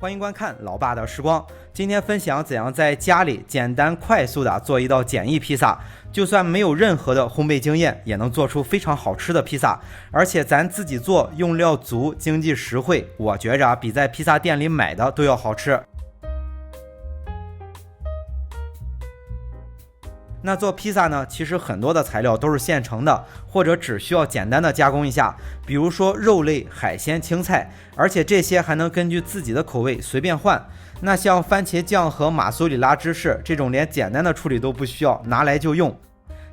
欢迎观看老爸的时光。今天分享怎样在家里简单快速的做一道简易披萨，就算没有任何的烘焙经验，也能做出非常好吃的披萨。而且咱自己做，用料足，经济实惠，我觉着比在披萨店里买的都要好吃。那做披萨呢，其实很多的材料都是现成的，或者只需要简单的加工一下，比如说肉类、海鲜、青菜，而且这些还能根据自己的口味随便换。那像番茄酱和马苏里拉芝士这种连简单的处理都不需要，拿来就用。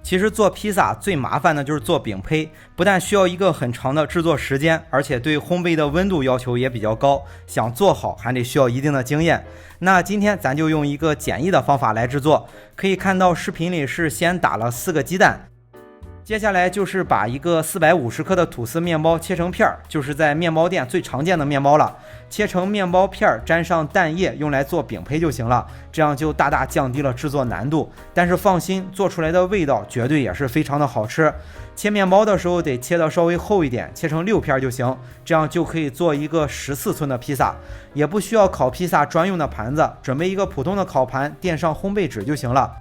其实做披萨最麻烦的就是做饼胚，不但需要一个很长的制作时间，而且对烘焙的温度要求也比较高，想做好还得需要一定的经验。那今天咱就用一个简易的方法来制作。可以看到视频里是先打了4个鸡蛋，接下来就是把一个450克的吐司面包切成片，就是在面包店最常见的面包了，切成面包片，沾上蛋液，用来做饼胚就行了，这样就大大降低了制作难度。但是放心，做出来的味道绝对也是非常的好吃。切面包的时候得切得稍微厚一点，切成6片就行，这样就可以做一个14寸的披萨。也不需要烤披萨专用的盘子，准备一个普通的烤盘，垫上烘焙纸就行了。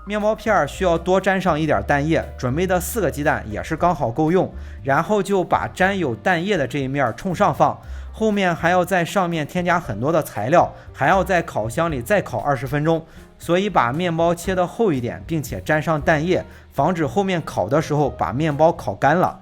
面包片需要多沾上一点蛋液，准备的4个鸡蛋也是刚好够用，然后就把沾有蛋液的这一面冲上放，后面还要在上面添加很多的材料，还要在烤箱里再烤20分钟，所以把面包切得厚一点，并且沾上蛋液，防止后面烤的时候把面包烤干了。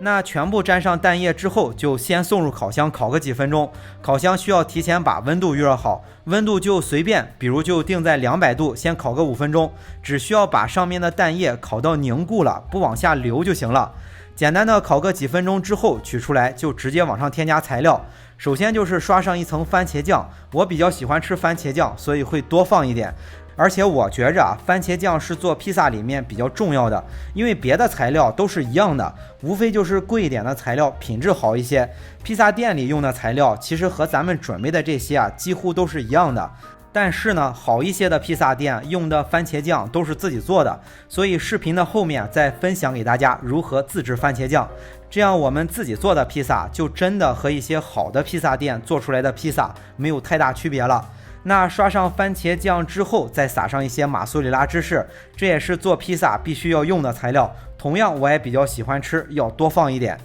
那全部沾上蛋液之后，就先送入烤箱烤个几分钟。烤箱需要提前把温度预热好，温度就随便，比如就定在200度，先烤个5分钟，只需要把上面的蛋液烤到凝固了，不往下流就行了。简单的烤个几分钟之后取出来，就直接往上添加材料。首先就是刷上一层番茄酱，我比较喜欢吃番茄酱，所以会多放一点。而且我觉着番茄酱是做披萨里面比较重要的，因为别的材料都是一样的，无非就是贵一点的材料品质好一些。披萨店里用的材料其实和咱们准备的这些几乎都是一样的。但是呢，好一些的披萨店用的番茄酱都是自己做的，所以视频的后面再分享给大家如何自制番茄酱，这样我们自己做的披萨就真的和一些好的披萨店做出来的披萨没有太大区别了。那刷上番茄酱之后，再撒上一些马苏里拉芝士，这也是做披萨必须要用的材料，同样我也比较喜欢吃，要多放一点。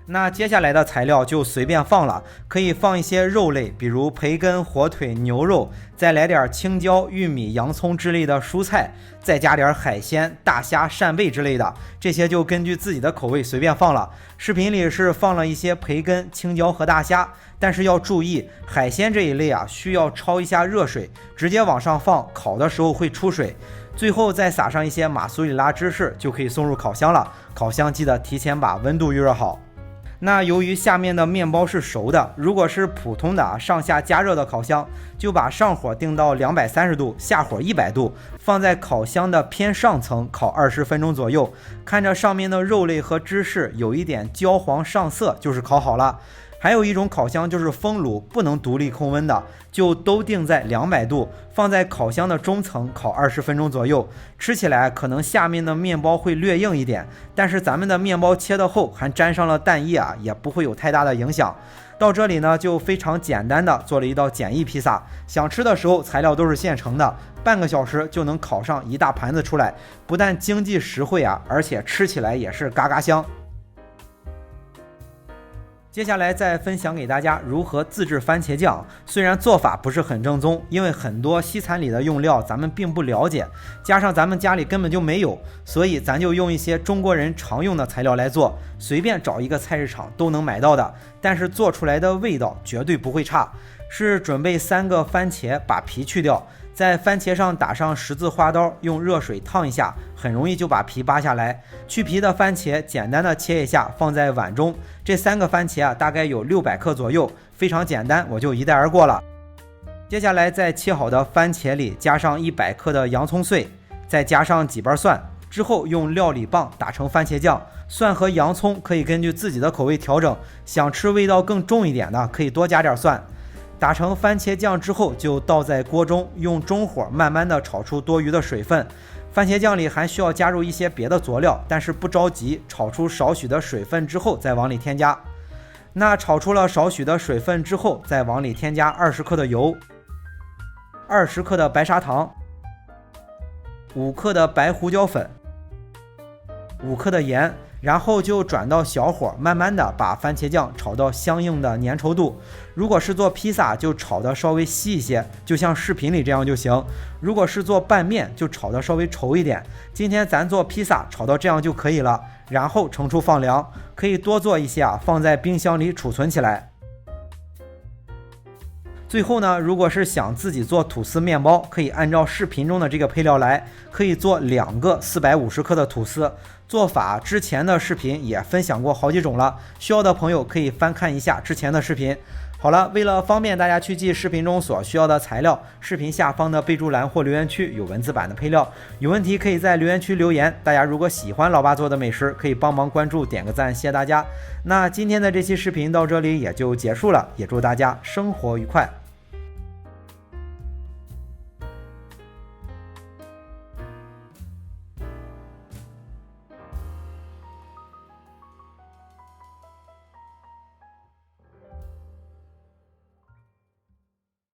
那接下来的材料就随便放了，可以放一些肉类，比如培根、火腿、牛肉，再来点青椒、玉米、洋葱之类的蔬菜，再加点海鲜、大虾、扇贝之类的，这些就根据自己的口味随便放了。视频里是放了一些培根、青椒和大虾，但是要注意，海鲜这一类需要焯一下热水，直接往上放，烤的时候会出水。最后再撒上一些马苏里拉芝士，就可以送入烤箱了。烤箱记得提前把温度预热好。那由于下面的面包是熟的，如果是普通的上下加热的烤箱，就把上火定到230度，下火100度，放在烤箱的偏上层烤20分钟左右。看着上面的肉类和芝士有一点焦黄上色，就是烤好了。还有一种烤箱就是风炉，不能独立控温的，就都定在200度，放在烤箱的中层烤20分钟左右。吃起来可能下面的面包会略硬一点，但是咱们的面包切得厚，还沾上了蛋液也不会有太大的影响。到这里呢，就非常简单的做了一道简易披萨。想吃的时候材料都是现成的，半个小时就能烤上一大盘子出来，不但经济实惠而且吃起来也是嘎嘎香。接下来再分享给大家如何自制番茄酱。虽然做法不是很正宗，因为很多西餐里的用料咱们并不了解，加上咱们家里根本就没有，所以咱就用一些中国人常用的材料来做，随便找一个菜市场都能买到的，但是做出来的味道绝对不会差。是准备3个番茄，把皮去掉，在番茄上打上十字花刀，用热水烫一下，很容易就把皮扒下来。去皮的番茄简单的切一下，放在碗中。这3个番茄大概有600克左右，非常简单，我就一带而过了。接下来在切好的番茄里加上100克的洋葱碎，再加上几瓣蒜，之后用料理棒打成番茄酱。蒜和洋葱可以根据自己的口味调整，想吃味道更重一点的可以多加点蒜。打成番茄酱之后，就倒在锅中，用中火慢慢的炒出多余的水分。番茄酱里还需要加入一些别的佐料，但是不着急，炒出少许的水分之后再往里添加。那炒出了少许的水分之后，再往里添加20克的油、20克的白砂糖、5克的白胡椒粉、5克的盐，然后就转到小火，慢慢的把番茄酱炒到相应的粘稠度。如果是做披萨，就炒的稍微稀一些，就像视频里这样就行。如果是做拌面，就炒的稍微稠一点。今天咱做披萨，炒到这样就可以了，然后盛出放凉，可以多做一些放在冰箱里储存起来。最后呢，如果是想自己做吐司面包，可以按照视频中的这个配料来，可以做2个450克的吐司。做法之前的视频也分享过好几种了，需要的朋友可以翻看一下之前的视频。好了，为了方便大家去记视频中所需要的材料，视频下方的备注栏或留言区有文字版的配料，有问题可以在留言区留言。大家如果喜欢老爸做的美食，可以帮忙关注点个赞，谢谢大家。那今天的这期视频到这里也就结束了，也祝大家生活愉快。